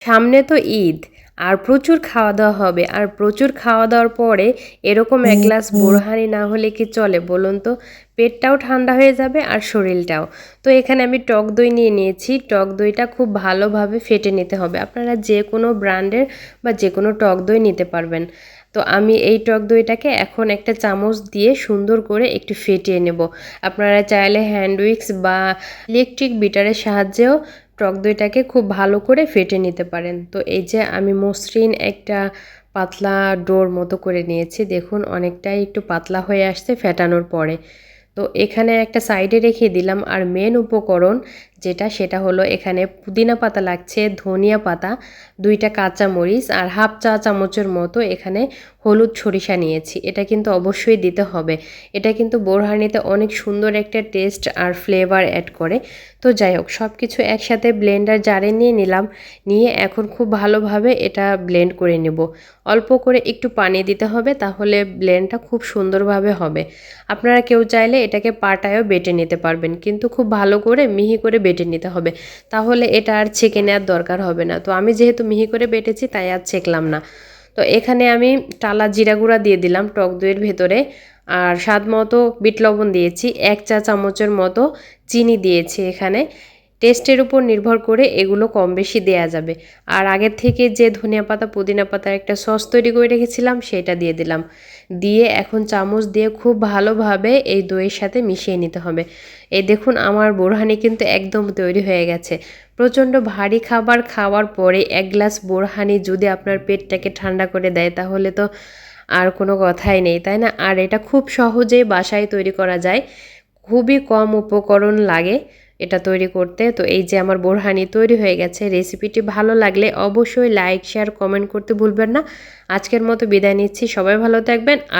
সামনে তো ঈদ, আর প্রচুর খাওয়া দাওয়া হবে। আর প্রচুর খাওয়া দাওয়ার পরে এরকম এক গ্লাস বোরহানি না হলে কি চলে বলুন তো? পেটটাও ঠান্ডা হয়ে যাবে আর শরীরটাও। তো এখানে আমি টক দই নিয়ে নিয়েছি। টক দইটা খুব ভালোভাবে ফেটে নিতে হবে। আপনারা যে কোনো ব্র্যান্ডের বা যে কোনো টক দই নিতে পারবেন। তো আমি এই টক দইটাকে এখন একটা চামচ দিয়ে সুন্দর করে একটু ফেটিয়ে নেব। আপনারা চাইলে হ্যান্ড উইক্স বা ইলেকট্রিক বিটারের সাহায্যেও টক দইটাকে খুব ভালো করে ফেটে নিতে পারেন। তো এই যে আমি মসৃণ একটা পাতলা ডোর মতো করে নিয়েছি, দেখুন অনেকটাই একটু পাতলা হয়ে আসছে ফেটানোর পরে। তো এখানে একটা সাইডে রেখে দিলাম। আর মেন উপকরণ যেটা, সেটা হলো এখানে পুদিনা পাতা লাগছে, ধনিয়া পাতা, 2টা কাঁচামরিচ আর হাফ চা চামচের মতো এখানে হলুদ সরিষা নিয়েছি। এটা কিন্তু অবশ্যই দিতে হবে। এটা কিন্তু বোরহানিতে অনেক সুন্দর একটা টেস্ট আর ফ্লেভার অ্যাড করে। তো যাই হোক, সব কিছু একসাথে ব্লেন্ডার জারে নিয়ে নিলাম। নিয়ে এখন খুব ভালোভাবে এটা ব্লেন্ড করে নেব। অল্প করে একটু পানি দিতে হবে, তাহলে ব্লেন্ডটা খুব সুন্দরভাবে হবে। আপনারা কেউ চাইলে এটাকে পাটায়ও বেটে নিতে পারবেন, কিন্তু খুব ভালো করে মিহি করে বেটে নিতে হবে, তাহলে এটা আর ছেঁকে নেওয়ার দরকার হবে না। তো আমি যেহেতু মিহি করে বেটেছি তাই আর ছেঁকলাম না। তো এখানে আমি টালা জিরা গুঁড়া দিয়ে দিলাম টক দইয়ের ভেতরে। আর স্বাদ মতো বিট লবণ দিয়েছি, 1 চা চামচের মতো চিনি দিয়েছি এখানে। টেস্টের উপর নির্ভর করে এগুলো কম বেশি দেয়া যাবে। আর আগের থেকে যে ধনিয়া পাতা পুদিনা পাতার একটা সস তৈরি করে রেখেছিলাম সেটা দিয়ে দিলাম। দিয়ে এখন চামচ দিয়ে খুব ভালোভাবে এই দইয়ের সাথে মিশিয়ে নিতে হবে। এই দেখুন আমার বোরহানি কিন্তু একদম তৈরি হয়ে গেছে। প্রচণ্ড ভারী খাবার খাওয়ার পরে 1 গ্লাস বোরহানি যদি আপনার পেটটাকে ঠান্ডা করে দেয়, তাহলে তো আর কোনো কথাই নেই, তাই না? আর এটা খুব সহজেই বাসায় তৈরি করা যায়। খুবই কম উপকরণ লাগে এটা তৈরি করতে। তো এই যে আমার বোরহানি তৈরি হয়ে গেছে। রেসিপিটি ভালো লাগলে অবশ্যই লাইক, শেয়ার, কমেন্ট করতে ভুলবেন না। আজকের মতো বিদায় নিচ্ছি। সবাই ভালো থাকবেন। আর